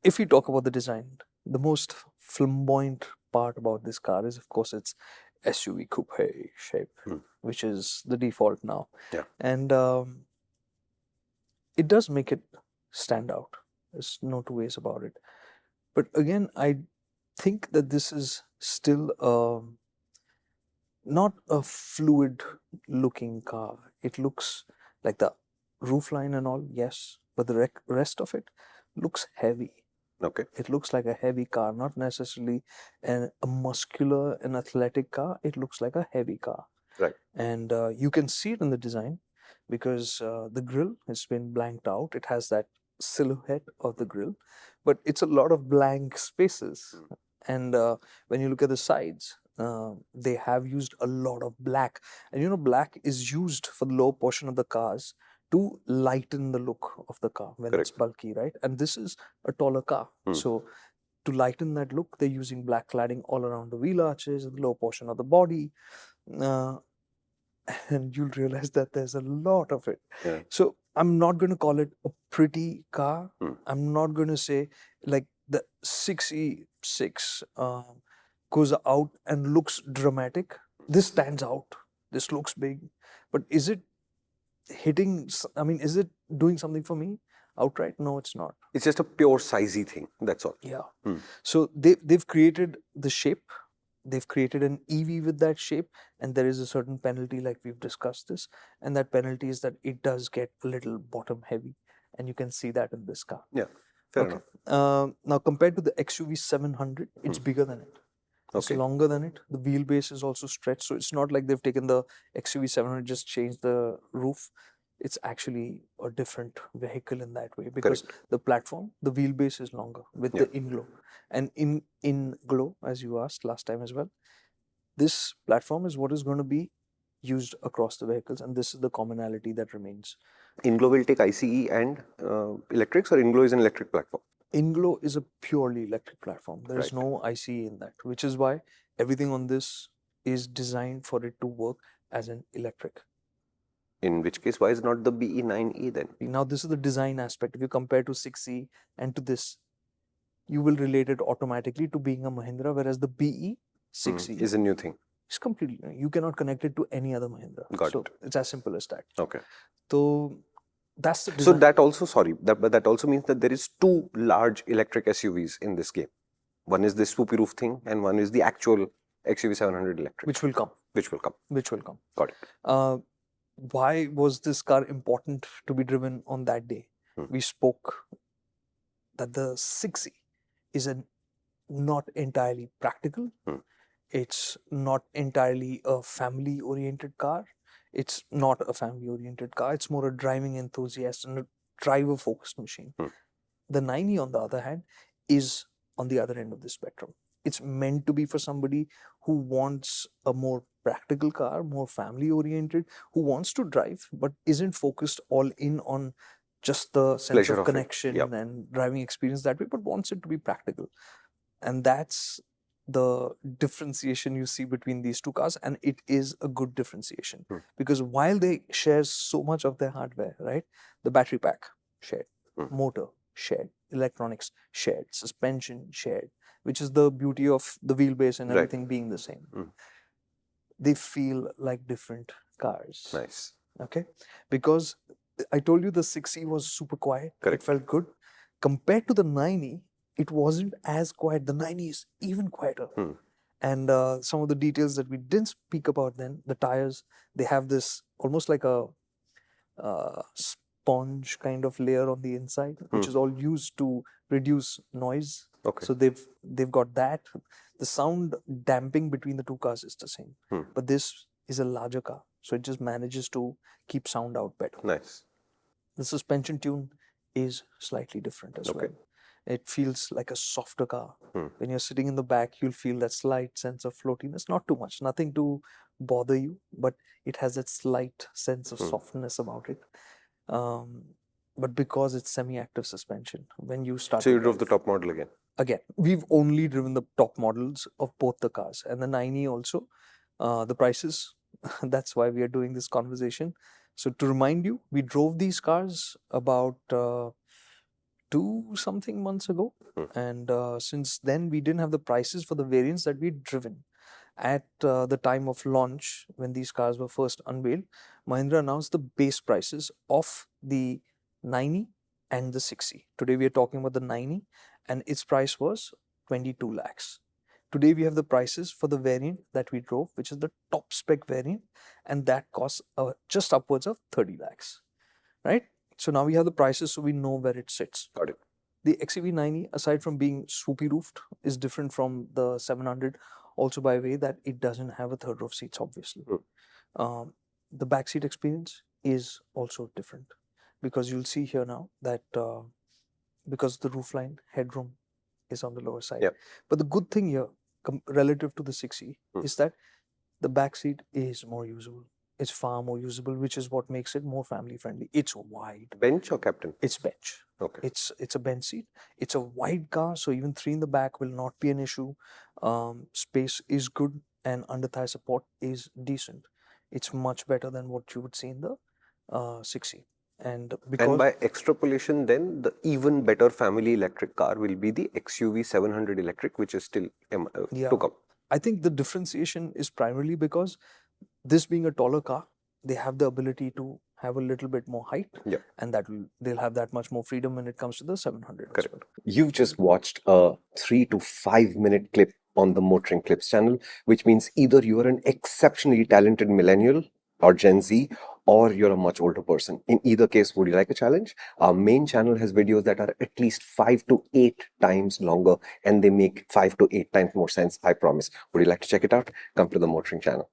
if we talk about the design, the most flamboyant part about this car is, of course, its SUV coupe shape, which is the default now. Yeah. And it does make it stand out. There's no two ways about it. But again, I think that this is still not a fluid looking car. It looks like the roofline and all, yes, but the rest of it looks heavy. Okay. It looks like a heavy car, not necessarily a muscular and athletic car. It looks like a heavy car. Right. And you can see it in the design because the grille has been blanked out. It has that silhouette of the grille, but it's a lot of blank spaces. And when you look at the sides, they have used a lot of black. And you know, black is used for the lower portion of the cars to lighten the look of the car when Correct. it's bulky, right? And this is a taller car. So to lighten that look, they're using black cladding all around the wheel arches and the lower portion of the body. And you'll realize that there's a lot of it. Yeah. So I'm not going to call it a pretty car. I'm not going to say like the 6E6 goes out and looks dramatic. This stands out. This looks big. But is it hitting, I mean, is it doing something for me outright? No, it's not. It's just a pure sizey thing. That's all. Yeah. So they've created the shape. They've created an EV with that shape, and there is a certain penalty, like we've discussed this, and that penalty is that it does get a little bottom heavy, and you can see that in this car. Yeah, fair enough. Now, compared to the XUV 700, it's bigger than it. It's longer than it. The wheelbase is also stretched, so it's not like they've taken the XUV 700, just changed the roof. It's actually a different vehicle in that way because the platform, the wheelbase is longer with the in-glow. And in-glow, as you asked last time as well, this platform is what is going to be used across the vehicles, and this is the commonality that remains. In-glow will take ICE and electrics, or in-glow is an electric platform? In-glow is a purely electric platform. There is no ICE in that, which is why everything on this is designed for it to work as an electric. In which case, why is not the BE9E then? Now, this is the design aspect. If you compare to 6E and to this, you will relate it automatically to being a Mahindra, whereas the BE 6E is a new thing. It's completely new. You cannot connect it to any other Mahindra. Got it. It's as simple as that. Okay. So that's the design. So that also, but that also means that there is two large electric SUVs in this game. One is this swoopy roof thing, and one is the actual XUV 700 electric. Which will come. Which will come. Which will come. Got it. Why was this car important to be driven on that day? We spoke that the 6E is not entirely practical. It's not entirely a family-oriented car. It's not a family-oriented car. It's more a driving enthusiast and a driver-focused machine. The 9E, on the other hand, is on the other end of the spectrum. It's meant to be for somebody who wants a more practical car, more family-oriented, who wants to drive but isn't focused all in on just the sense Pleasure of connection and driving experience that way, but wants it to be practical. And that's the differentiation you see between these two cars, and it is a good differentiation because while they share so much of their hardware, right? The battery pack shared, motor shared, electronics shared, suspension shared, which is the beauty of the wheelbase and everything being the same. They feel like different cars. Nice. Okay, because I told you the 6E was super quiet. It felt good. Compared to the 9E, it wasn't as quiet. The 9E is even quieter. And some of the details that we didn't speak about then, the tires, they have this almost like a sponge kind of layer on the inside, which is all used to reduce noise. So they've got that. The sound damping between the two cars is the same. But this is a larger car, so it just manages to keep sound out better. Nice. The suspension tune is slightly different as well. It feels like a softer car. When you're sitting in the back, you'll feel that slight sense of floatiness. Not too much, nothing to bother you, but it has that slight sense of softness about it. But because it's semi-active suspension, when you start... So you drove the top model again? Again, we've only driven the top models of both the cars. And the 9E also, the prices, that's why we are doing this conversation. So to remind you, we drove these cars about 2 something months ago. And since then, we didn't have the prices for the variants that we'd driven. At the time of launch, when these cars were first unveiled, Mahindra announced the base prices of the 9e and the 6e. Today we are talking about the 9e, and its price was 22 lakhs. Today we have the prices for the variant that we drove, which is the top spec variant, and that costs just upwards of 30 lakhs, right? So now we have the prices, so we know where it sits. Got it. The XEV 9e, aside from being swoopy roofed, is different from the 700 also by way that it doesn't have a third row of seats, obviously. The backseat experience is also different, because you'll see here now that because the roofline headroom is on the lower side. Yeah. But the good thing here, relative to the 6e, is that the backseat is more usable. It's far more usable, which is what makes it more family friendly. It's wide. Bench or captain? It's bench. Okay. It's a bench seat. It's a wide car, so even 3 in the back will not be an issue. Space is good, and under thigh support is decent. It's much better than what you would see in the 6e. And by extrapolation, then the even better family electric car will be the XUV 700 electric, which is still to come. I think the differentiation is primarily because this being a taller car, they have the ability to have a little bit more height, and they'll have that much more freedom when it comes to the 700. Correct. Well. You've just watched a 3 to 5 minute clip on the MotorInc Clips channel, which means either you are an exceptionally talented millennial or Gen Z, or you're a much older person. In either case, would you like a challenge? Our main channel has videos that are at least 5 to 8 times longer, and they make 5 to 8 times more sense, I promise. Would you like to check it out? Come to the MotorInc channel.